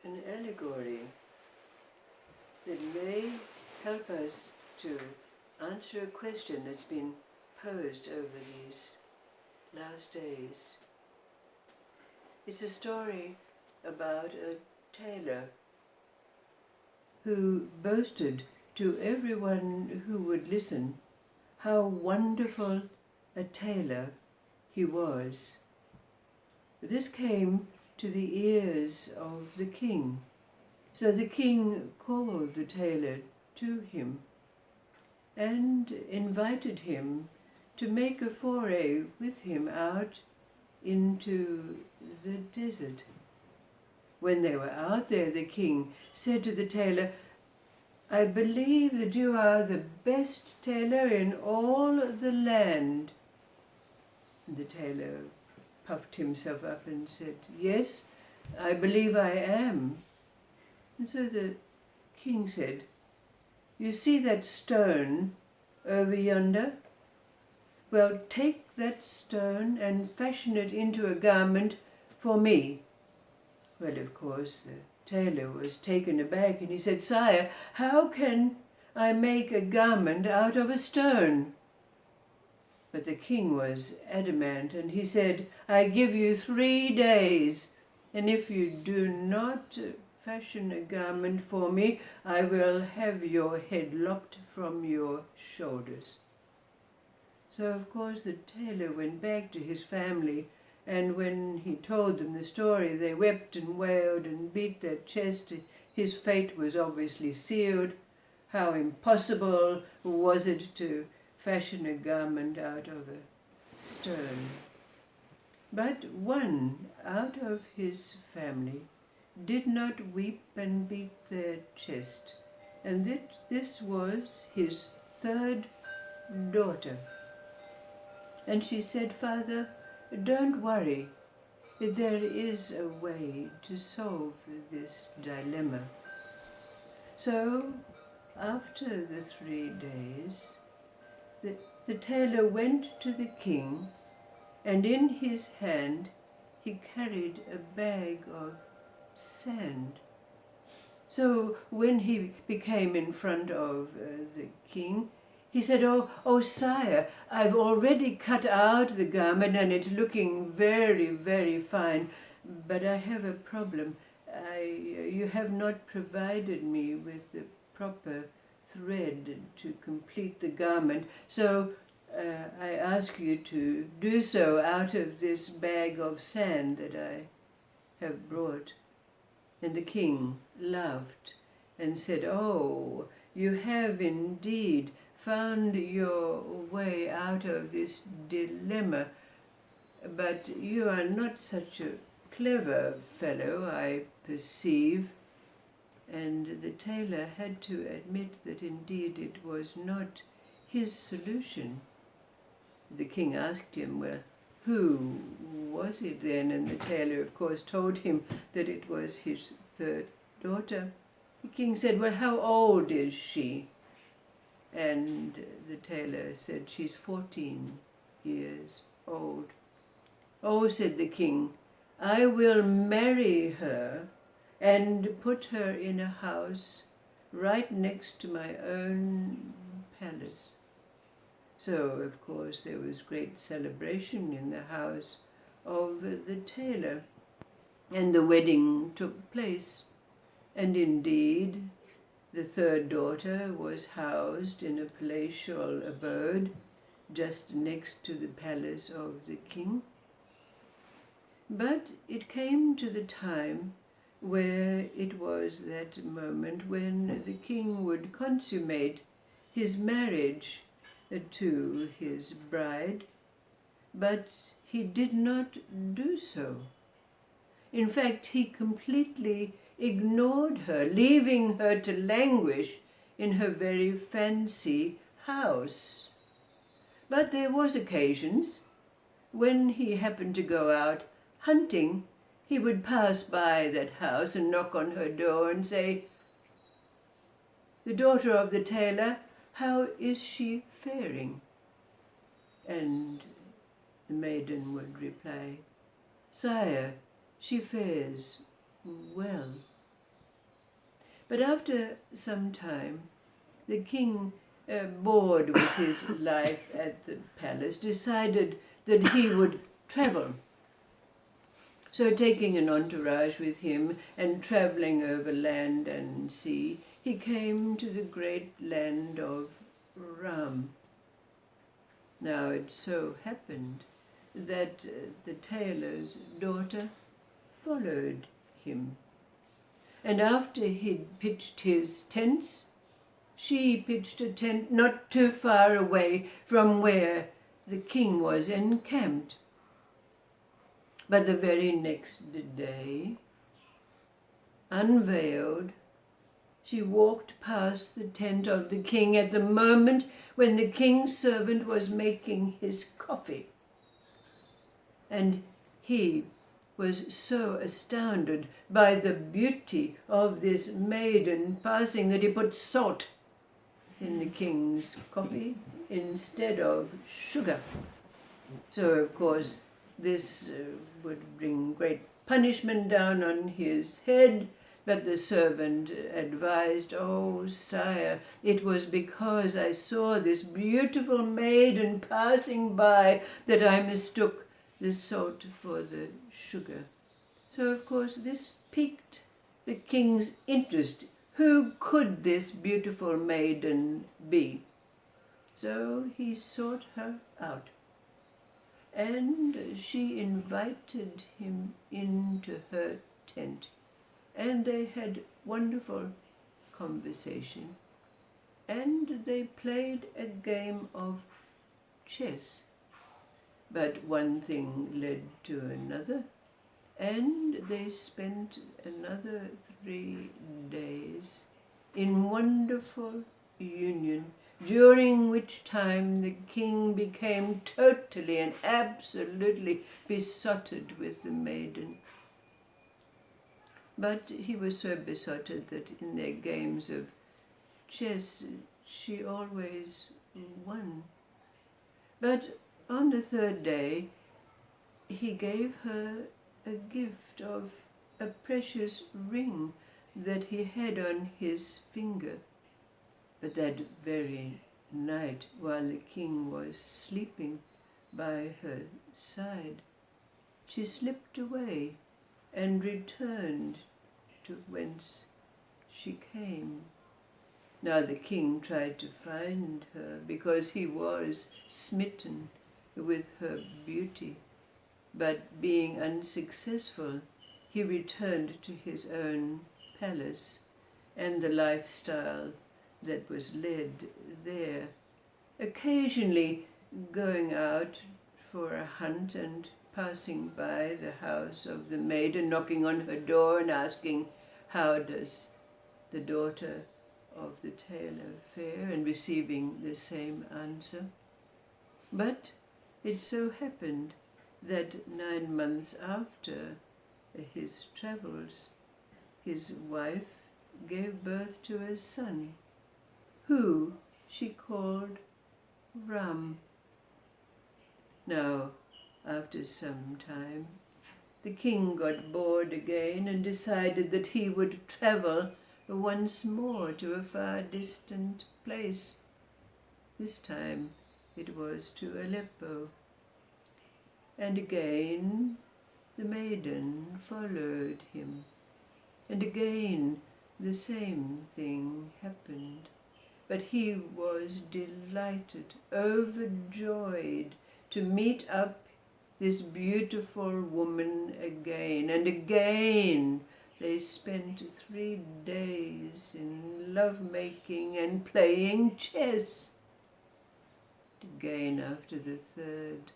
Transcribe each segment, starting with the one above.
an allegory that may help us to answer a question that's been posed over these last days. It's a story about a tailor who boasted to everyone who would listen how wonderful a tailor he was. This came to the ears of the king. So the king called the tailor to him and invited him to make a foray with him out into the desert. When they were out there, the king said to the tailor, "I believe that you are the best tailor in all the land." And the tailor puffed himself up and said, "Yes, I believe I am." And so the king said, "You see that stone over yonder? Well, take that stone and fashion it into a garment for me." Well, of course, the tailor was taken aback and he said, "Sire, how can I make a garment out of a stone?" But the king was adamant and he said, "I give you 3 days, and if you do not fashion a garment for me, I will have your head lopped from your shoulders." So of course the tailor went back to his family, and when he told them the story, they wept and wailed and beat their chest. His fate was obviously sealed. How impossible was it to fashion a garment out of a stone. But one out of his family did not weep and beat their chest, and this was his 3rd daughter. And she said, "Father, don't worry, there is a way to solve this dilemma." So, after the 3 days, the tailor went to the king, and in his hand he carried a bag of sand. So when he became in front of the king, he said, "Oh, sire, I've already cut out the garment and it's looking very, very fine, but I have a problem. You have not provided me with the proper thread to complete the garment, so I ask you to do so out of this bag of sand that I have brought." And the king laughed and said, "Oh, you have indeed found your way out of this dilemma, but you are not such a clever fellow, I perceive." And the tailor had to admit that indeed it was not his solution. The king asked him, "Well, who was it then?" And the tailor, of course, told him that it was his 3rd daughter. The king said, "Well, how old is she?" And the tailor said, "She's 14 years old." "Oh," said the king, "I will marry her and put her in a house right next to my own palace." So, of course, there was great celebration in the house of the tailor, and the wedding took place. And indeed, the 3rd daughter was housed in a palatial abode just next to the palace of the king. But it came to the time where it was that moment when the king would consummate his marriage to his bride, but he did not do so. In fact, he completely ignored her, leaving her to languish in her very fancy house. But there was occasions when he happened to go out hunting, he would pass by that house and knock on her door and say, "The daughter of the tailor, how is she faring?" And the maiden would reply, "Sire, she fares well." But after some time, the king, bored with his life at the palace, decided that he would travel. So taking an entourage with him and travelling over land and sea, he came to the great land of Ram. Now it so happened that the tailor's daughter followed him. And after he'd pitched his tents, she pitched a tent not too far away from where the king was encamped. But the very next day, unveiled, she walked past the tent of the king at the moment when the king's servant was making his coffee. And he was so astounded by the beauty of this maiden passing that he put salt in the king's coffee instead of sugar. So, of course, this would bring great punishment down on his head, but the servant advised, "Oh, sire, it was because I saw this beautiful maiden passing by that I mistook the salt for the sugar." So, of course, this piqued the king's interest. Who could this beautiful maiden be? So he sought her out, and she invited him into her tent, and they had wonderful conversation, and they played a game of chess. But one thing led to another, and they spent another 3 days in wonderful union, during which time the king became totally and absolutely besotted with the maiden. But he was so besotted that in their games of chess she always won. But on the 3rd day he gave her a gift of a precious ring that he had on his finger. But that very night, while the king was sleeping by her side, she slipped away and returned to whence she came. Now the king tried to find her because he was smitten with her beauty, but being unsuccessful, he returned to his own palace and the lifestyle that was led there, occasionally going out for a hunt and passing by the house of the maiden, knocking on her door and asking, "How does the daughter of the tailor fare?" and receiving the same answer. But it so happened that 9 months after his travels, his wife gave birth to a son, who she called Ram. Now, after some time, the king got bored again and decided that he would travel once more to a far distant place. This time it was to Aleppo. And again the maiden followed him, and again the same thing happened. But he was delighted, overjoyed to meet up this beautiful woman again, and again they spent 3 days in love-making and playing chess. Again, after the 3rd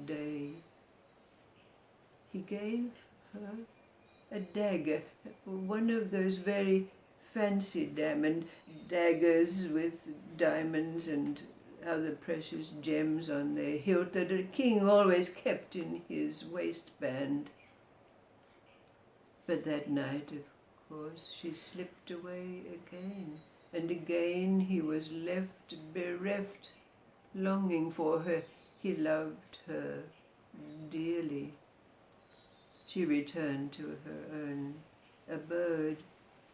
day, he gave her a dagger, one of those very fancy diamond daggers with diamonds and other precious gems on their hilt that a king always kept in his waistband. But that night, of course, she slipped away again, and again he was left bereft, longing for her. He loved her dearly. She returned to her own abode,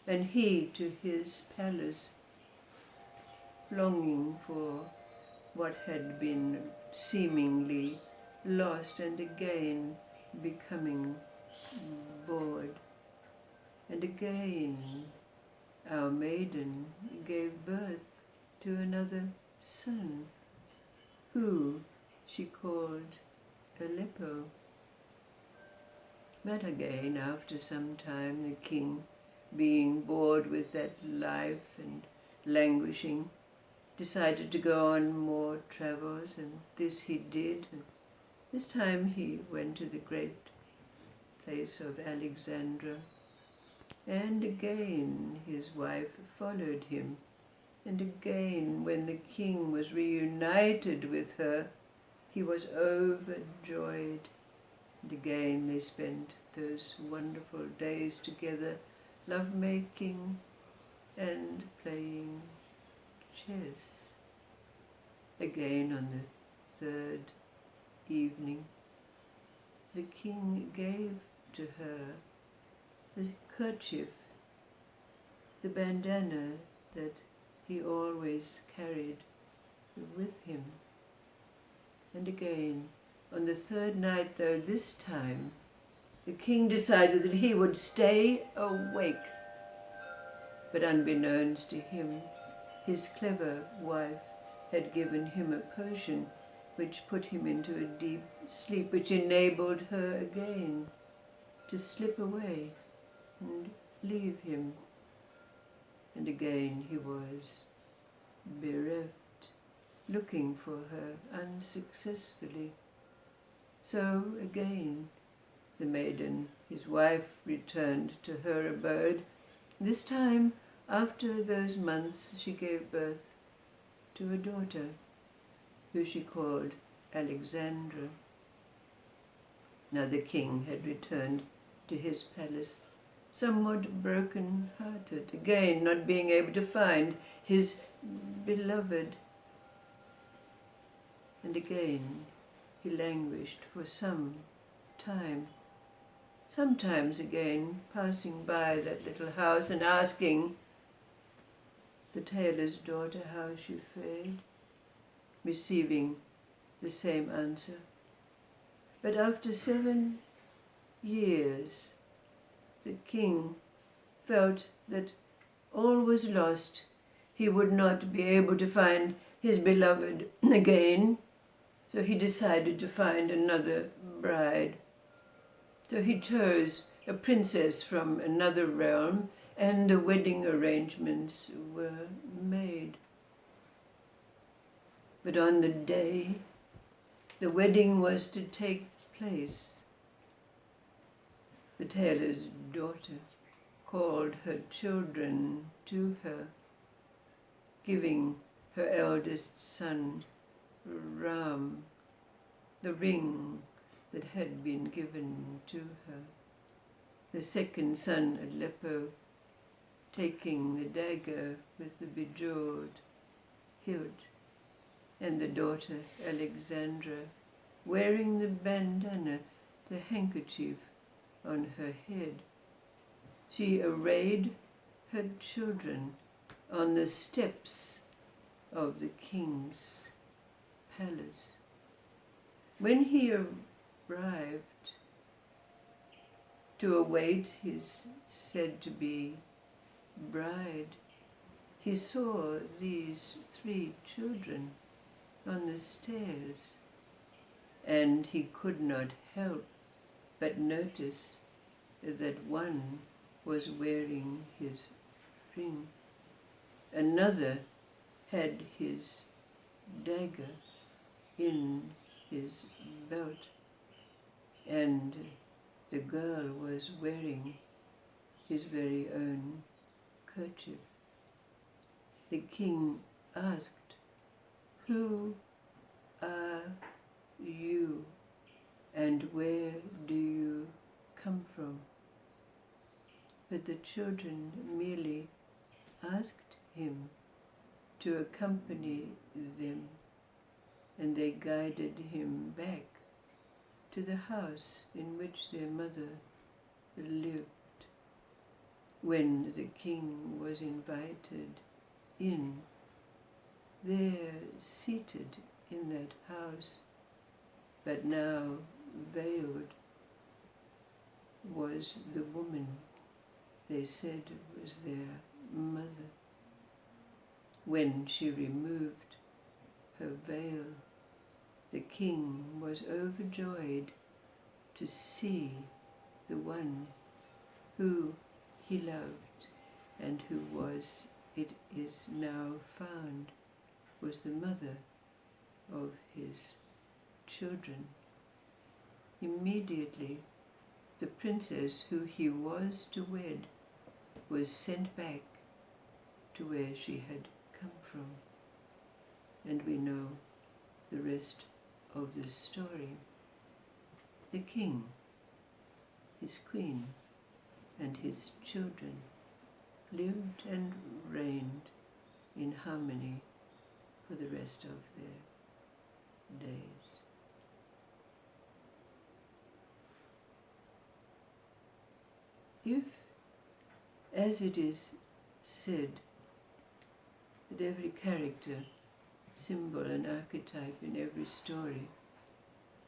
and he to his palace, longing for what had been seemingly lost, and again becoming bored. And again our maiden gave birth to another son, who she called Aleppo. But again, after some time, the king, being bored with that life and languishing, decided to go on more travels, and this he did. And this time he went to the great place of Alexandra, and again his wife followed him. And again, when the king was reunited with her, he was overjoyed. And again they spent those wonderful days together, love-making and playing chess. Again, on the third evening, the king gave to her the kerchief, the bandana that he always carried with him. And again, on the third night, though, this time, the king decided that he would stay awake. But unbeknownst to him, his clever wife had given him a potion which put him into a deep sleep, which enabled her again to slip away and leave him. And again he was bereft, looking for her unsuccessfully. So again the maiden, his wife, returned to her abode. This time, after those months, she gave birth to a daughter, who she called Alexandra. Now the king had returned to his palace, somewhat broken-hearted, again not being able to find his beloved. And again he languished for some time, sometimes again passing by that little house and asking the tailor's daughter how she fared, receiving the same answer. But after 7 years, the king felt that all was lost. He would not be able to find his beloved again, so he decided to find another bride. So he chose a princess from another realm, and the wedding arrangements were made. But on the day the wedding was to take place, the tailor's daughter called her children to her, giving her eldest son, Ram, the ring that had been given to her, the second son, Aleppo, taking the dagger with the bejeweled hilt, and the daughter, Alexandra, wearing the bandana, the handkerchief, on her head. She arrayed her children on the steps of the king's palace. When he arrived to await his said-to-be bride, he saw these 3 children on the stairs, and he could not help but notice that one was wearing his ring, another had his dagger in his belt, and the girl was wearing his very own kerchief. The king asked, "Who are you, and where do you come from?" But the children merely asked him to accompany them, and they guided him back to the house in which their mother lived, when the king was invited in, there seated in that house, but now veiled, was the woman they said was their mother. When she removed her veil, the king was overjoyed to see the one who he loved and who was, it is now found, was the mother of his children. Immediately, the princess who he was to wed was sent back to where she had come from. And we know the rest of this story. The king, his queen, and his children lived and reigned in harmony for the rest of their days. If, as it is said, that every character, symbol and archetype in every story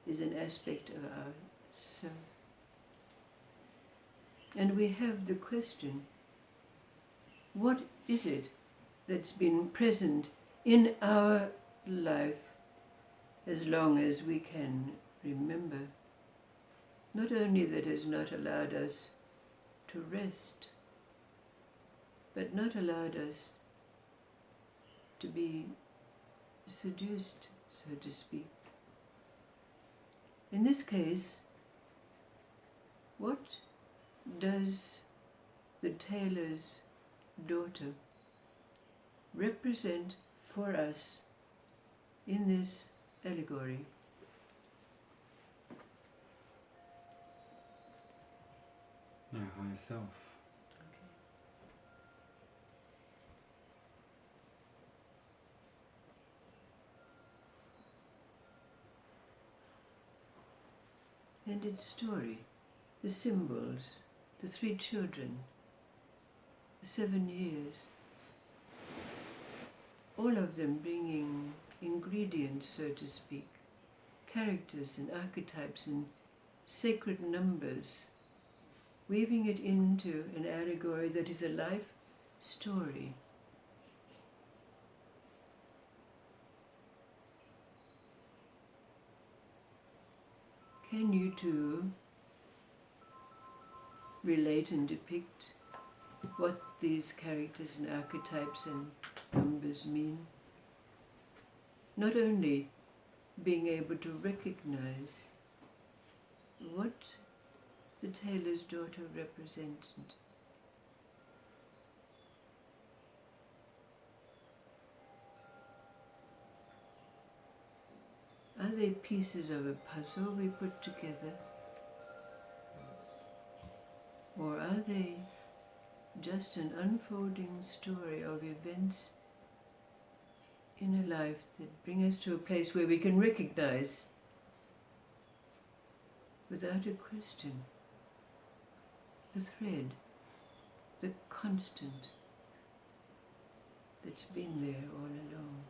is an aspect of ourself, and we have the question, what is it that's been present in our life as long as we can remember? Not only that has not allowed us to rest, but not allowed us to be seduced, so to speak. In this case, what does the tailor's daughter represent for us in this allegory? Our higher self. And its story, the symbols, the 3 children, the 7 years, all of them bringing ingredients, so to speak, characters and archetypes and sacred numbers, weaving it into an allegory that is a life story. Can you too relate and depict what these characters and archetypes and numbers mean? Not only being able to recognize what the tailor's daughter represented, are they pieces of a puzzle we put together? Or are they just an unfolding story of events in a life that bring us to a place where we can recognize, without a question, the thread, the constant that's been there all along?